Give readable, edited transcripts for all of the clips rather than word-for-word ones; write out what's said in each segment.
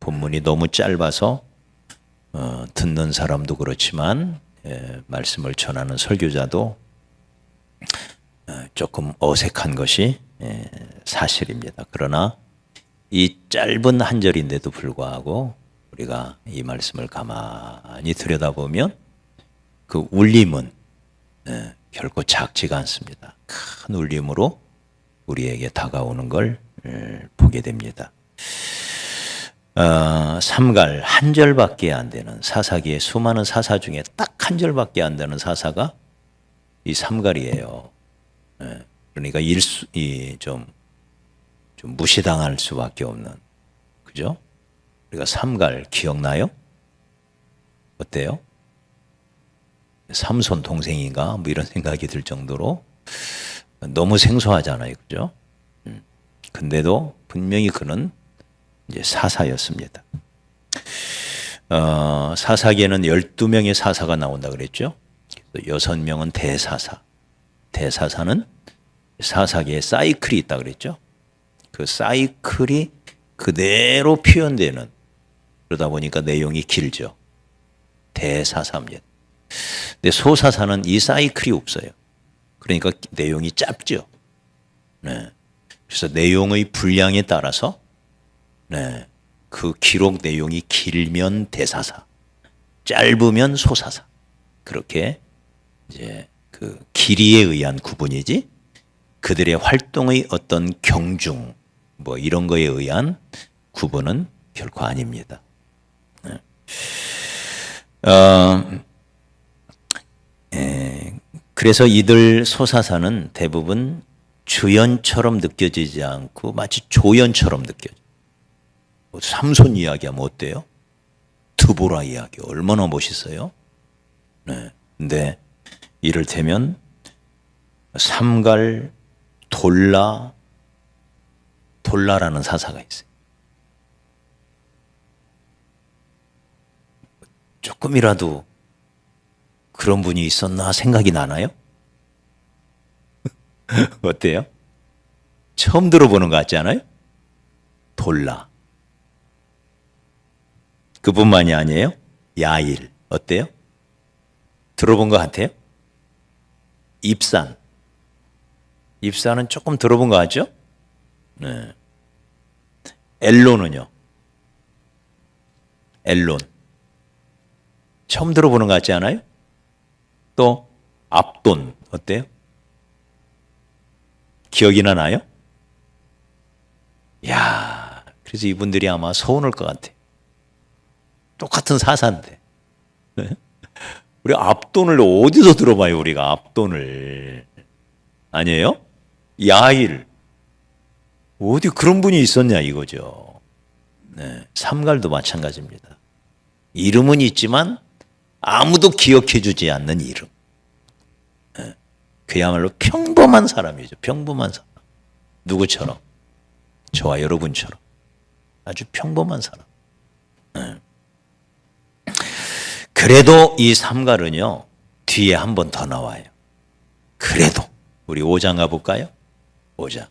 본문이 너무 짧아서 듣는 사람도 그렇지만 말씀을 전하는 설교자도 조금 어색한 것이 사실입니다. 그러나 이 짧은 한 절인데도 불구하고 우리가 이 말씀을 가만히 들여다보면 그 울림은 결코 작지가 않습니다. 큰 울림으로 우리에게 다가오는 걸 보게 됩니다. 삼갈 한 절밖에 안 되는 사사기의 수많은 사사 중에 딱 한 절밖에 안 되는 사사가 이 삼갈이에요. 그러니까 좀 무시당할 수밖에 없는, 그죠? 우리가 삼갈 기억나요? 어때요? 삼손 동생인가? 뭐 이런 생각이 들 정도로 너무 생소하잖아요, 그죠? 근데도 분명히 그는 이제 사사였습니다. 사사기에는 12명의 사사가 나온다 그랬죠. 6명은 대사사. 대사사는 사사기에 사이클이 있다 그랬죠. 그 사이클이 그대로 표현되는, 그러다 보니까 내용이 길죠. 대사사입니다. 근데 소사사는 이 사이클이 없어요. 그러니까 내용이 짧죠. 네. 그래서 내용의 분량에 따라서 그 기록 내용이 길면 대사사, 짧으면 소사사, 그렇게 이제 그 길이에 의한 구분이지 그들의 활동의 어떤 경중 뭐 이런 거에 의한 구분은 결코 아닙니다. 그래서 이들 소사사는 대부분 주연처럼 느껴지지 않고 마치 조연처럼 느껴져요. 삼손 이야기하면 어때요? 드보라 이야기 얼마나 멋있어요? 네. 근데 이를테면 삼갈 돌라라는 사사가 있어요. 조금이라도 그런 분이 있었나 생각이 나나요? 어때요? 처음 들어보는 것 같지 않아요? 돌라. 그뿐만이 아니에요. 야일. 어때요? 들어본 것 같아요? 입산. 입산은 조금 들어본 것 같죠? 네. 엘론은요? 엘론. 처음 들어보는 것 같지 않아요? 또 압돈. 어때요? 기억이나 나요? 야, 그래서 이분들이 아마 서운할 것 같아요. 똑같은 사사인데. 우리 압돈을 어디서 들어봐요, 우리가 압돈을. 아니에요? 야일. 어디 그런 분이 있었냐 이거죠. 네, 삼갈도 마찬가지입니다. 이름은 있지만 아무도 기억해 주지 않는 이름. 네, 그야말로 평범한 사람이죠. 평범한 사람. 누구처럼? 저와 여러분처럼. 아주 평범한 사람. 네. 그래도 이 삼갈은요, 뒤에 한 번 더 나와요. 그래도. 우리 5장 가볼까요? 5장.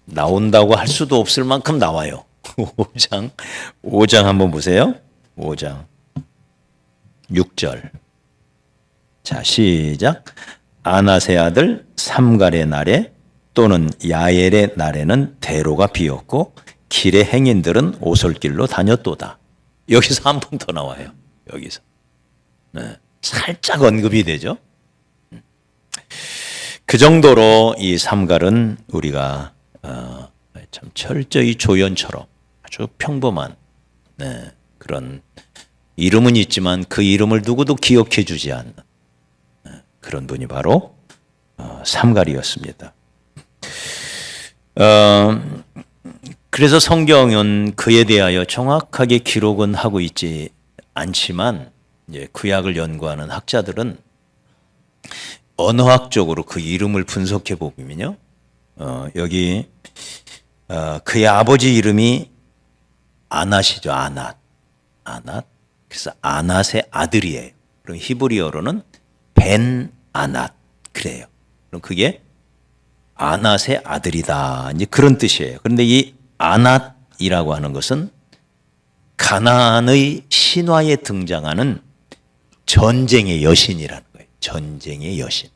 나온다고 할 수도 없을 만큼 나와요. 5장 한번 보세요. 5장 6절. 자, 시작. 아낫의 아들 삼갈의 날에 또는 야엘의 날에는 대로가 비었고 길의 행인들은 오솔길로 다녔도다. 여기서 한 번 더 나와요. 여기서. 네, 살짝 언급이 되죠. 그 정도로 이 삼갈은 우리가 참 철저히 조연처럼 아주 평범한 그런 이름은 있지만 그 이름을 누구도 기억해 주지 않는 그런 분이 바로 삼갈이었습니다. 그래서 성경은 그에 대하여 정확하게 기록은 하고 있지 않지만 이제 구약을 연구하는 학자들은 언어학적으로 그 이름을 분석해 보면요, 여기 그의 아버지 이름이 아낫이죠. 아낫. 그래서 아낫의 아들이에요. 그럼 히브리어로는 벤 아낫 그래요. 그럼 그게 아낫의 아들이다. 이제 그런 뜻이에요. 그런데 이 아낫이라고 하는 것은 가나안의 신화에 등장하는 전쟁의 여신이라는 거예요. 전쟁의 여신.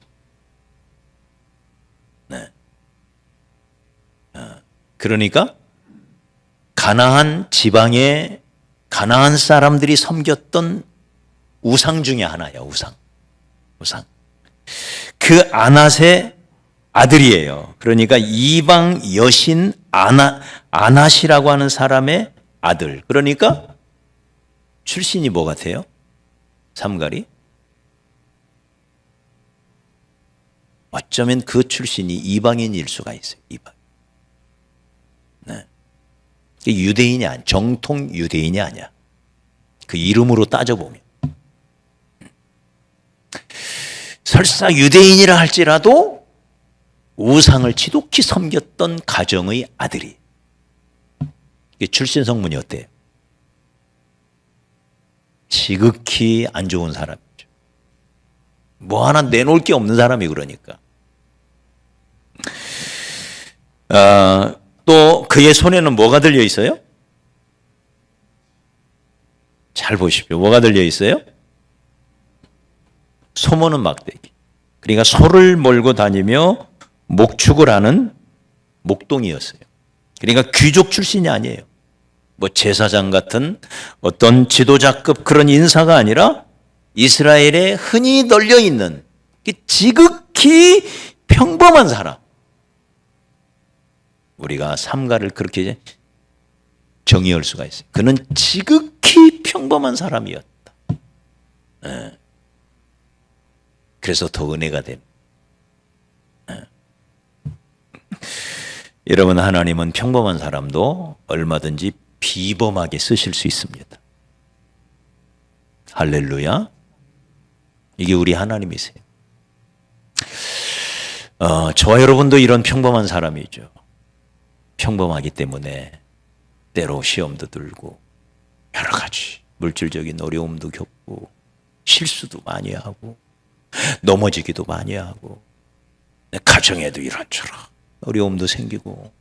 네. 그러니까 가나안 지방에 가나안 사람들이 섬겼던 우상 중에 하나야. 우상. 그 아낫의 아들이에요. 그러니까 이방 여신 아낫이라고 하는 사람의 아들. 그러니까 출신이 뭐 같아요? 삼갈이? 어쩌면 그 출신이 이방인일 수가 있어요. 이방. 네. 유대인이 아니야. 정통 유대인이 아니야. 그 이름으로 따져보면. 설사 유대인이라 할지라도 우상을 지독히 섬겼던 가정의 아들이. 출신 성분이 어때요? 지극히 안 좋은 사람이죠. 뭐 하나 내놓을 게 없는 사람이 그러니까. 또 그의 손에는 뭐가 들려 있어요? 잘 보십시오. 뭐가 들려 있어요? 소모는 막대기. 그러니까 소를 몰고 다니며 목축을 하는 목동이었어요. 그러니까 귀족 출신이 아니에요. 뭐 제사장 같은 어떤 지도자급 그런 인사가 아니라 이스라엘에 흔히 널려 있는 지극히 평범한 사람. 우리가 삼가를 그렇게 정의할 수가 있어요. 그는 지극히 평범한 사람이었다. 네. 그래서 더 은혜가 됩니다. 여러분, 하나님은 평범한 사람도 얼마든지 비범하게 쓰실 수 있습니다. 할렐루야. 이게 우리 하나님이세요. 저와 여러분도 이런 평범한 사람이죠. 평범하기 때문에 때로 시험도 들고 여러 가지 물질적인 어려움도 겪고 실수도 많이 하고 넘어지기도 많이 하고 가정에도 이런저런 어려움도 생기고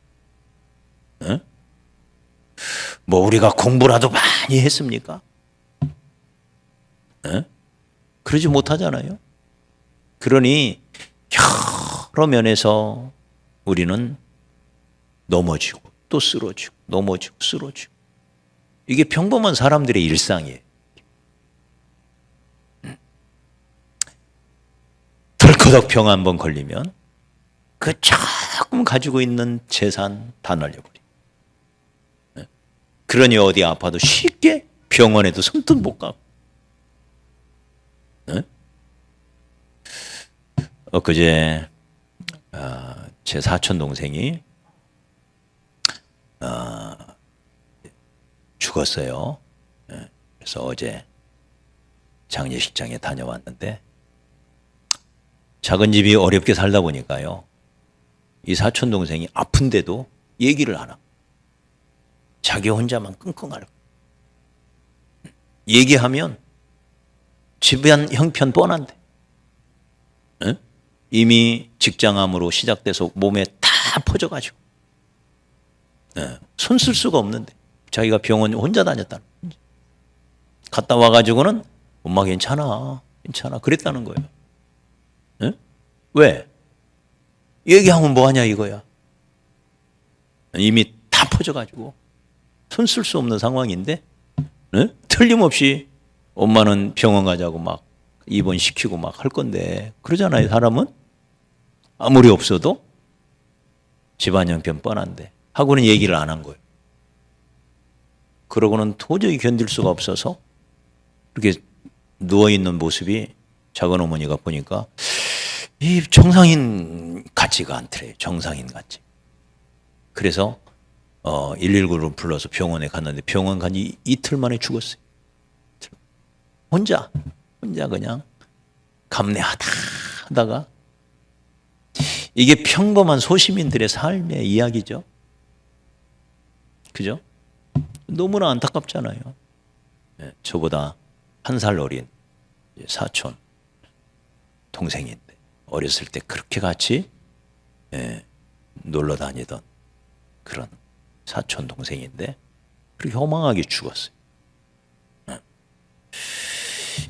뭐 우리가 공부라도 많이 했습니까? 그러지 못하잖아요. 그러니 여러 면에서 우리는 넘어지고 또 쓰러지고 넘어지고 쓰러지고 이게 평범한 사람들의 일상이에요. 덜커덕 병 한 번 걸리면 그 조금 가지고 있는 재산 다 날려버려. 그러니 어디 아파도 쉽게 병원에도 손톱 못 가고. 엊그제 제 사촌 동생이 죽었어요. 그래서 어제 장례식장에 다녀왔는데 작은 집이 어렵게 살다 보니까요. 이 사촌 동생이 아픈데도 얘기를 안 하고 자기 혼자만 끙끙 앓고 얘기하면 집안 형편 뻔한데 이미 직장암으로 시작돼서 몸에 다 퍼져가지고 손 쓸 수가 없는데 자기가 병원 혼자 다녔다는 거예요. 갔다 와가지고는 엄마 괜찮아 그랬다는 거예요. 왜? 얘기하면 뭐하냐 이거야. 이미 다 퍼져가지고 손 쓸 수 없는 상황인데 틀림없이 엄마는 병원 가자고 막 입원시키고 막 할 건데 그러잖아요. 사람은 아무리 없어도 집안 형편 뻔한데 하고는 얘기를 안 한 거예요. 그러고는 도저히 견딜 수가 없어서 이렇게 누워있는 모습이 작은 어머니가 보니까 이 정상인 같지가 않더래요. 정상인 같지. 그래서 119를 불러서 병원에 갔는데 병원 간 이틀 만에 죽었어요. 혼자 그냥 감내하다 하다가 이게 평범한 소시민들의 삶의 이야기죠. 그죠? 너무나 안타깝잖아요. 저보다 한 살 어린 사촌 동생인데 어렸을 때 그렇게 같이 놀러 다니던 그런 사촌 동생인데 그렇게 허망하게 죽었어요.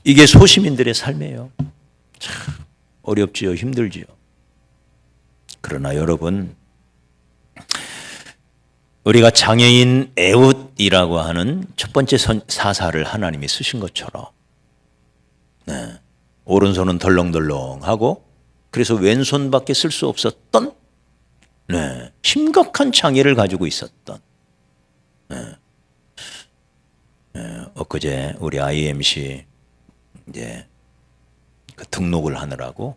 이게 소시민들의 삶이에요. 참 어렵지요, 힘들지요. 그러나 여러분, 우리가 장애인 에웃이라고 하는 첫 번째 사사를 하나님이 쓰신 것처럼, 네, 오른손은 덜렁덜렁하고 그래서 왼손밖에 쓸 수 없었던, 네, 심각한 장애를 가지고 있었던, 네, 엊그제 우리 IMC 이제 그 등록을 하느라고,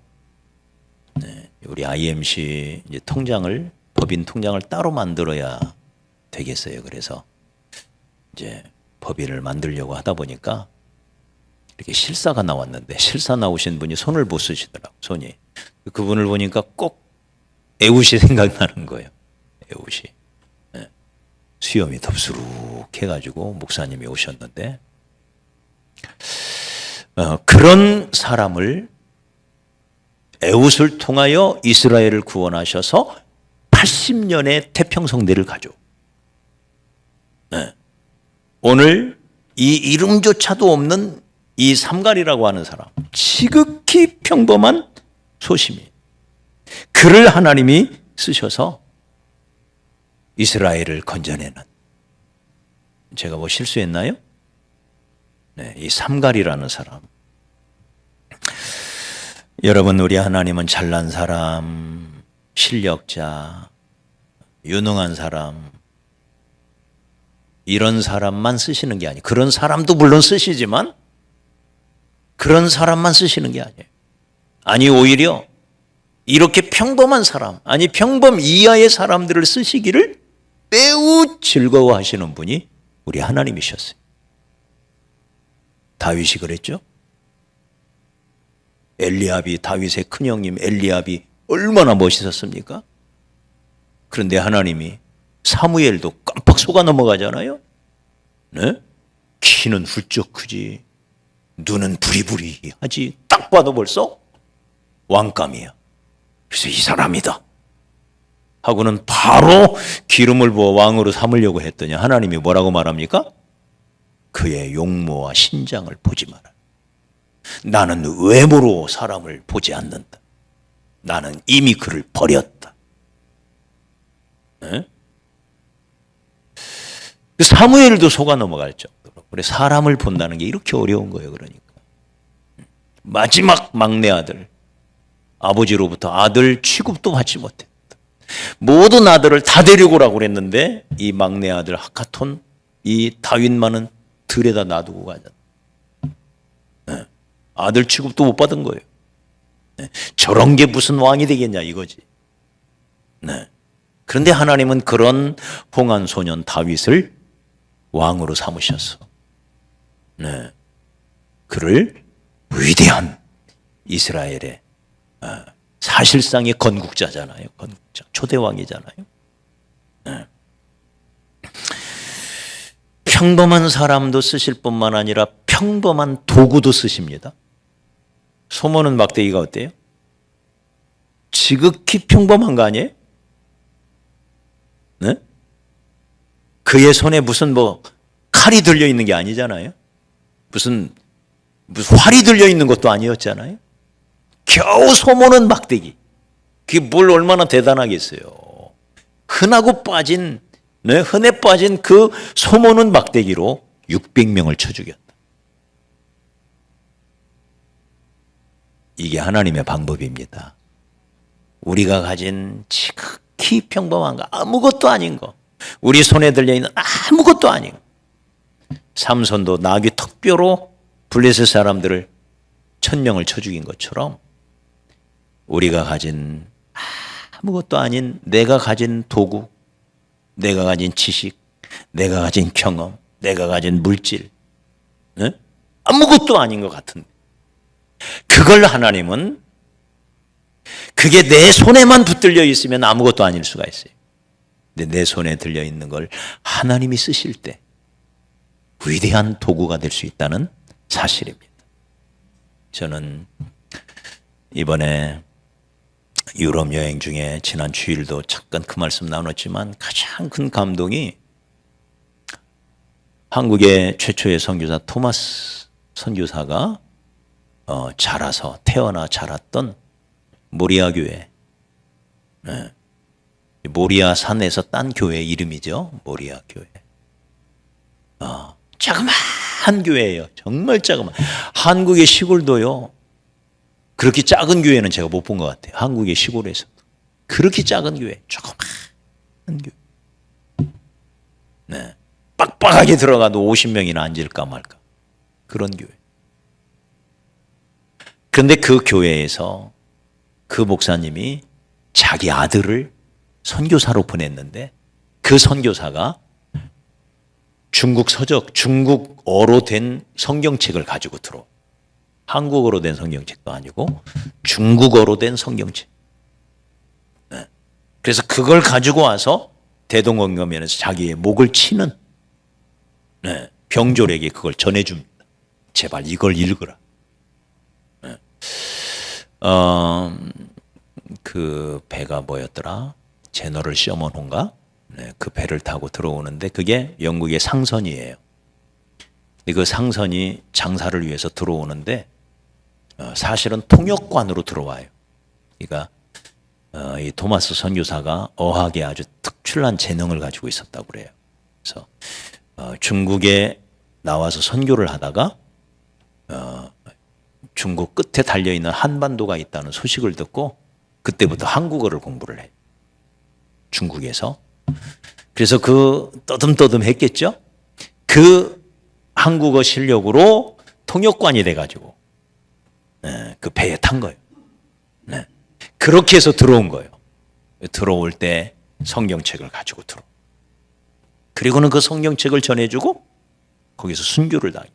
네, 우리 IMC 이제 통장을, 법인 통장을 따로 만들어야 되겠어요. 그래서 이제 법인을 만들려고 하다 보니까 이렇게 실사가 나왔는데, 실사 나오신 분이 손을 못 쓰시더라고, 손이. 그분을 보니까 꼭 에웃이 생각나는 거예요. 에웃이. 네. 수염이 덥수룩해가지고 목사님이 오셨는데, 그런 사람을 에웃을 통하여 이스라엘을 구원하셔서 80년의 태평성대를 가져. 네. 오늘 이 이름조차도 없는 이 삼갈이라고 하는 사람, 지극히 평범한 소시민, 그를 하나님이 쓰셔서 이스라엘을 건져내는, 제가 뭐 실수했나요? 네, 이 삼갈이라는 사람. 여러분, 우리 하나님은 잘난 사람, 실력자, 유능한 사람, 이런 사람만 쓰시는 게 아니에요. 그런 사람도 물론 쓰시지만 그런 사람만 쓰시는 게 아니에요. 아니, 오히려 이렇게 평범한 사람, 아니 평범 이하의 사람들을 쓰시기를 매우 즐거워하시는 분이 우리 하나님이셨어요. 다윗이 그랬죠. 엘리압이, 다윗의 큰형님 엘리압이 얼마나 멋있었습니까? 그런데 하나님이 사무엘도 깜빡 속아 넘어가잖아요. 네? 키는 훌쩍 크지, 눈은 부리부리하지, 딱 봐도 벌써 왕감이야. 그래서 이 사람이다 하고는 바로 기름을 부어 왕으로 삼으려고 했더니 하나님이 뭐라고 말합니까? 그의 용모와 신장을 보지 마라. 나는 외모로 사람을 보지 않는다. 나는 이미 그를 버렸다. 네? 사무엘도 속아 넘어갈 정도로. 그래, 사람을 본다는 게 이렇게 어려운 거예요. 그러니까 마지막 막내 아들, 아버지로부터 아들 취급도 받지 못했다. 모든 아들을 다 데리고 오라고 그랬는데 이 막내 아들 하카톤, 이 다윗만은 들에다 놔두고 가자. 네. 아들 취급도 못 받은 거예요. 네. 저런 게 무슨 왕이 되겠냐 이거지. 네. 그런데 하나님은 그런 홍한 소년 다윗을 왕으로 삼으셨어. 네. 그를 위대한 이스라엘의 사실상의 건국자잖아요. 건국자, 초대왕이잖아요. 네. 평범한 사람도 쓰실 뿐만 아니라 평범한 도구도 쓰십니다. 소모는 막대기가 어때요? 지극히 평범한 거 아니에요? 네? 그의 손에 무슨 뭐 칼이 들려 있는 게 아니잖아요. 무슨 활이 들려 있는 것도 아니었잖아요. 겨우 소모는 막대기. 그게 뭘 얼마나 대단하겠어요. 흔하고 빠진, 네, 흔해 빠진 그 소모는 막대기로 600명을 쳐 죽였다. 이게 하나님의 방법입니다. 우리가 가진 지극히 평범한 거, 아무것도 아닌 거, 우리 손에 들려있는 아무것도 아닌 거. 삼손도 나귀 턱뼈로 블레셋 사람들을 1000명을 쳐 죽인 것처럼 우리가 가진 아무것도 아닌 내가 가진 도구, 내가 가진 지식, 내가 가진 경험, 내가 가진 물질, 네? 아무것도 아닌 것 같은데 그걸 하나님은 그게 내 손에만 붙들려 있으면 아무것도 아닐 수가 있어요. 근데 내 손에 들려 있는 걸 하나님이 쓰실 때 위대한 도구가 될 수 있다는 사실입니다. 저는 이번에 유럽 여행 중에 지난 주일도 잠깐 그 말씀 나눴지만 가장 큰 감동이 한국의 최초의 선교사 토마스 선교사가 태어나 자랐던 모리아 교회. 모리아 산에서 딴 교회 이름이죠. 모리아 교회. 자그마한 교회예요. 정말 자그마. 한국의 시골도요. 그렇게 작은 교회는 제가 못 본 것 같아요. 한국의 시골에서도. 그렇게 작은 교회. 조그마한 교회. 네. 빡빡하게 들어가도 50명이나 앉을까 말까. 그런 교회. 그런데 그 교회에서 그 목사님이 자기 아들을 선교사로 보냈는데 그 선교사가 중국 서적, 중국어로 된 성경책을 가지고 들어와. 한국어로 된 성경책도 아니고 중국어로 된 성경책. 네. 그래서 그걸 가지고 와서 대동강변에서 자기의 목을 치는 병졸에게 그걸 전해줍니다. 제발 이걸 읽으라. 그 배가 뭐였더라? 제너럴 셔먼호인가? 그 배를 타고 들어오는데 그게 영국의 상선이에요. 그 상선이 장사를 위해서 들어오는데 사실은 통역관으로 들어와요. 그러니까 이 토마스 선교사가 어학에 아주 특출난 재능을 가지고 있었다고 그래요. 그래서 중국에 나와서 선교를 하다가 중국 끝에 달려있는 한반도가 있다는 소식을 듣고 그때부터 한국어를 공부를 해요. 중국에서. 그래서 그 떠듬떠듬 했겠죠. 그 한국어 실력으로 통역관이 돼가지고 그 배에 탄 거예요. 그렇게 해서 들어온 거예요. 들어올 때 성경책을 가지고 들어. 그리고는 그 성경책을 전해주고 거기서 순교를 당해요.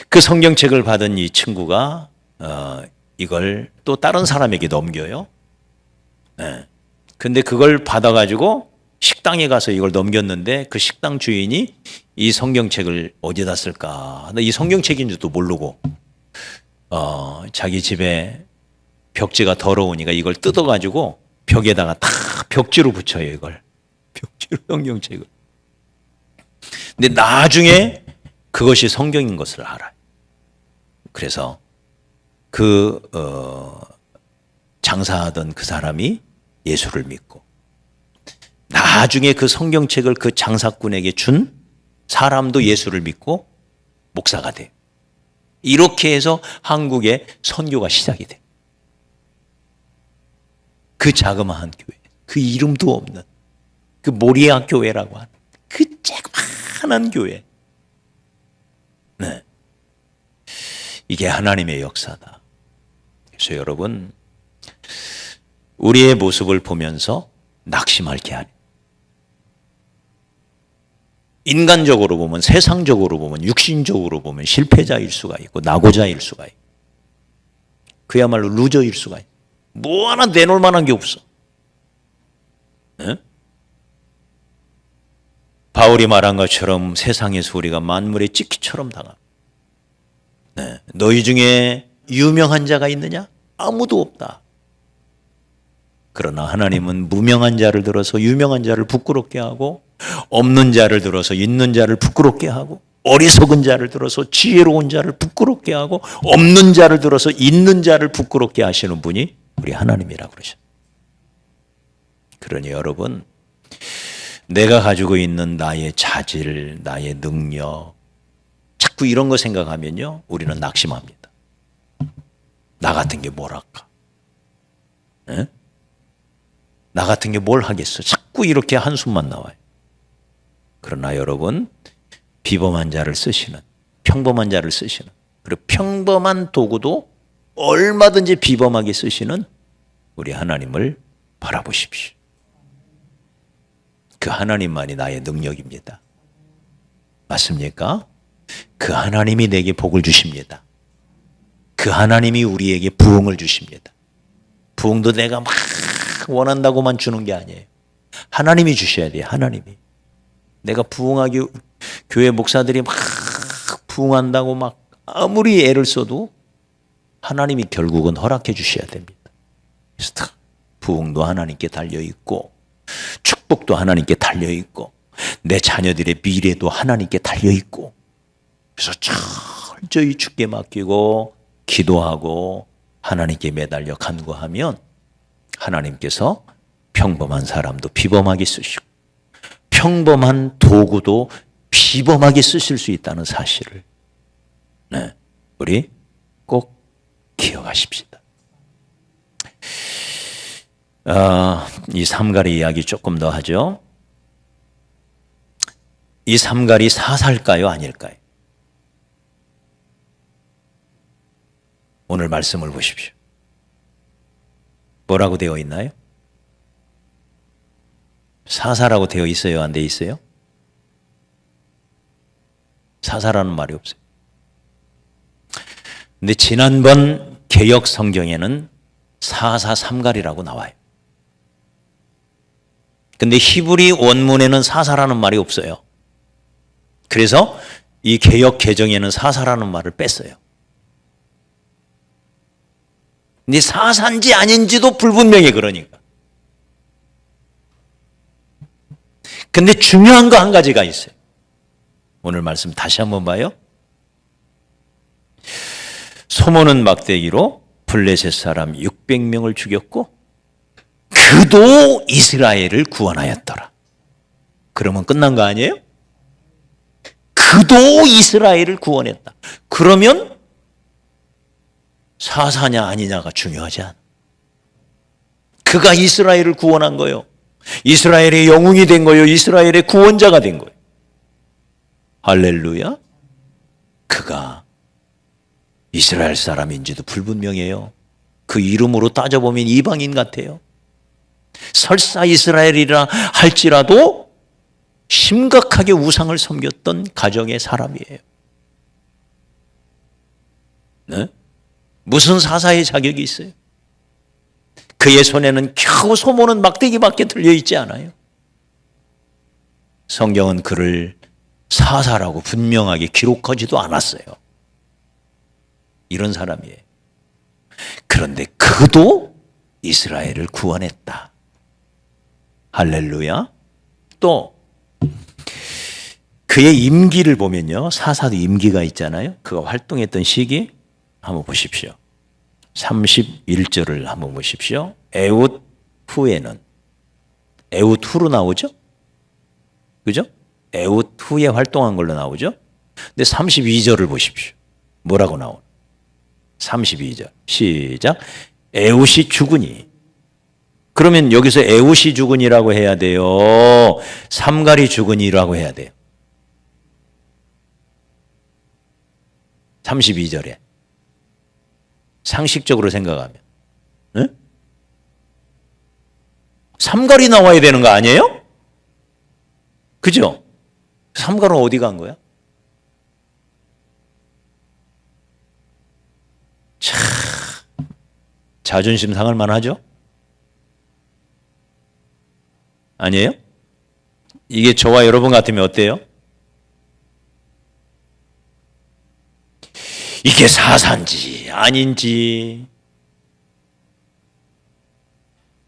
그 성경책을 받은 이 친구가 이걸 또 다른 사람에게 넘겨요. 근데 그걸 받아가지고 식당에 가서 이걸 넘겼는데 그 식당 주인이 이 성경책을 어디다 쓸까? 이 성경책인 줄도 모르고 자기 집에 벽지가 더러우니까 이걸 뜯어가지고 벽에다가 다 벽지로 붙여요. 이걸 벽지로 성경책을. 근데 나중에 그것이 성경인 것을 알아요. 그래서 그 장사하던 그 사람이 예수를 믿고 나중에 그 성경책을 그 장사꾼에게 준 사람도 예수를 믿고 목사가 돼요. 이렇게 해서 한국의 선교가 시작이 돼요. 그 자그마한 교회, 그 이름도 없는 그 모리아 교회라고 하는 그 자그마한 교회. 네. 이게 하나님의 역사다. 그래서 여러분, 우리의 모습을 보면서 낙심할 게 아니에요. 인간적으로 보면, 세상적으로 보면, 육신적으로 보면 실패자일 수가 있고 낙오자일 수가 있고 그야말로 루저일 수가 있고 뭐 하나 내놓을 만한 게 없어. 네? 바울이 말한 것처럼 세상에서 우리가 만물의 찌꺼기처럼 당하고 너희 중에 유명한 자가 있느냐? 아무도 없다. 그러나 하나님은 무명한 자를 들어서 유명한 자를 부끄럽게 하고 없는 자를 들어서 있는 자를 부끄럽게 하고 어리석은 자를 들어서 지혜로운 자를 부끄럽게 하고 없는 자를 들어서 있는 자를 부끄럽게 하시는 분이 우리 하나님이라고 그러죠. 그러니 여러분, 내가 가지고 있는 나의 자질, 나의 능력, 자꾸 이런 거 생각하면요, 우리는 낙심합니다. 나 같은 게 뭘 할까? 에? 나 같은 게 뭘 하겠어? 자꾸 이렇게 한숨만 나와요. 그러나 여러분, 비범한 자를 쓰시는, 평범한 자를 쓰시는, 그리고 평범한 도구도 얼마든지 비범하게 쓰시는 우리 하나님을 바라보십시오. 그 하나님만이 나의 능력입니다. 맞습니까? 그 하나님이 내게 복을 주십니다. 그 하나님이 우리에게 부흥을 주십니다. 부흥도 내가 막 원한다고만 주는 게 아니에요. 하나님이 주셔야 돼요. 하나님이. 내가 부흥하기, 교회 목사들이 막 부흥한다고 막 아무리 애를 써도 하나님이 결국은 허락해 주셔야 됩니다. 그래서 부흥도 하나님께 달려있고 축복도 하나님께 달려있고 내 자녀들의 미래도 하나님께 달려있고 그래서 철저히 주께 맡기고 기도하고 하나님께 매달려 간구하면 하나님께서 평범한 사람도 비범하게 쓰시고 평범한 도구도 비범하게 쓰실 수 있다는 사실을 우리 꼭 기억하십시다. 이 삼가리 이야기 조금 더 하죠. 이 삼가리 사사일까요? 아닐까요? 오늘 말씀을 보십시오. 뭐라고 되어 있나요? 사사라고 되어 있어요? 안 되어 있어요? 사사라는 말이 없어요. 근데 지난번 개역 성경에는 사사 삼갈이라고 나와요. 근데 히브리 원문에는 사사라는 말이 없어요. 그래서 이 개역 개정에는 사사라는 말을 뺐어요. 근데 사사인지 아닌지도 불분명해. 그러니까. 근데 중요한 거 한 가지가 있어요. 오늘 말씀 다시 한번 봐요. 소모는 막대기로 블레셋 사람 600명을 죽였고 그도 이스라엘을 구원하였더라. 그러면 끝난 거 아니에요? 그도 이스라엘을 구원했다. 그러면 사사냐 아니냐가 중요하지 않아. 그가 이스라엘을 구원한 거예요. 이스라엘의 영웅이 된 거예요. 이스라엘의 구원자가 된 거예요. 할렐루야. 그가 이스라엘 사람인지도 불분명해요. 그 이름으로 따져보면 이방인 같아요. 설사 이스라엘이라 할지라도 심각하게 우상을 섬겼던 가정의 사람이에요. 네? 무슨 사사의 자격이 있어요? 그의 손에는 겨우 소모는 막대기밖에 들려있지 않아요. 성경은 그를 사사라고 분명하게 기록하지도 않았어요. 이런 사람이에요. 그런데 그도 이스라엘을 구원했다. 할렐루야. 또 그의 임기를 보면요. 사사도 임기가 있잖아요. 그가 활동했던 시기 한번 보십시오. 31절을 한번 보십시오. 에웃 후에는 에웃 후로 나오죠? 그죠? 에웃 후에 활동한 걸로 나오죠? 근데 32절을 보십시오. 뭐라고 나오나? 32절 시작. 에웃이 죽으니. 그러면 여기서 에웃이 죽으니라고 해야 돼요? 삼갈이 죽으니라고 해야 돼요? 32절에 상식적으로 생각하면 네? 삼갈이 나와야 되는 거 아니에요? 그죠? 삼갈은 어디 간 거야? 참 자존심 상할 만하죠? 아니에요? 이게 저와 여러분 같으면 어때요? 이게 사사인지 아닌지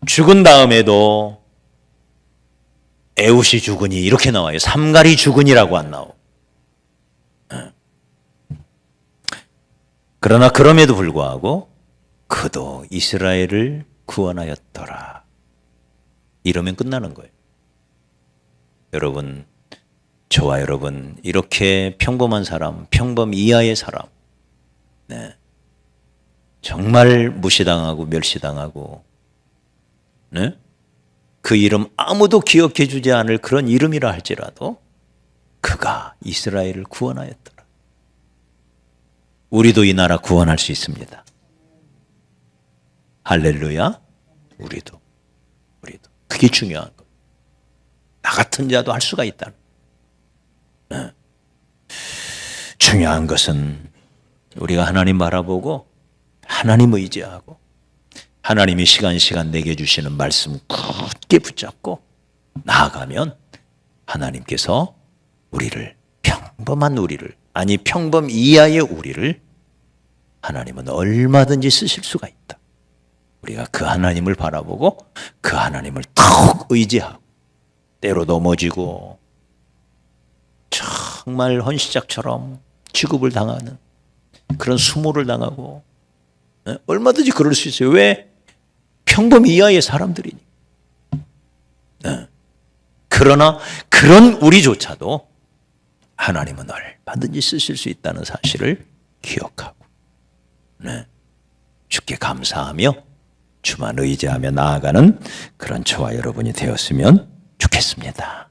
죽은 다음에도 에웃이 죽으니 이렇게 나와요. 삼갈이 죽으니라고 안 나오고. 그러나 그럼에도 불구하고 그도 이스라엘을 구원하였더라. 이러면 끝나는 거예요. 여러분, 저와 여러분 이렇게 평범한 사람, 평범 이하의 사람, 네. 정말 무시당하고 멸시당하고 네? 그 이름 아무도 기억해 주지 않을 그런 이름이라 할지라도 그가 이스라엘을 구원하였더라. 우리도 이 나라 구원할 수 있습니다. 할렐루야. 우리도 그게 중요한 거. 나 같은 자도 할 수가 있다. 네. 중요한 것은 우리가 하나님 바라보고 하나님 의지하고 하나님이 시간 내게 주시는 말씀 굳게 붙잡고 나아가면 하나님께서 우리를 평범한 우리를 아니 평범 이하의 우리를 하나님은 얼마든지 쓰실 수가 있다. 우리가 그 하나님을 바라보고 그 하나님을 더욱 의지하고 때로 넘어지고 정말 헌시작처럼 취급을 당하는 그런 수모를 당하고 얼마든지 그럴 수 있어요. 왜? 평범 이하의 사람들이니. 그러나 그런 우리조차도 하나님은 얼마든지 쓰실 수 있다는 사실을 기억하고 주께 감사하며 주만 의지하며 나아가는 그런 저와 여러분이 되었으면 좋겠습니다.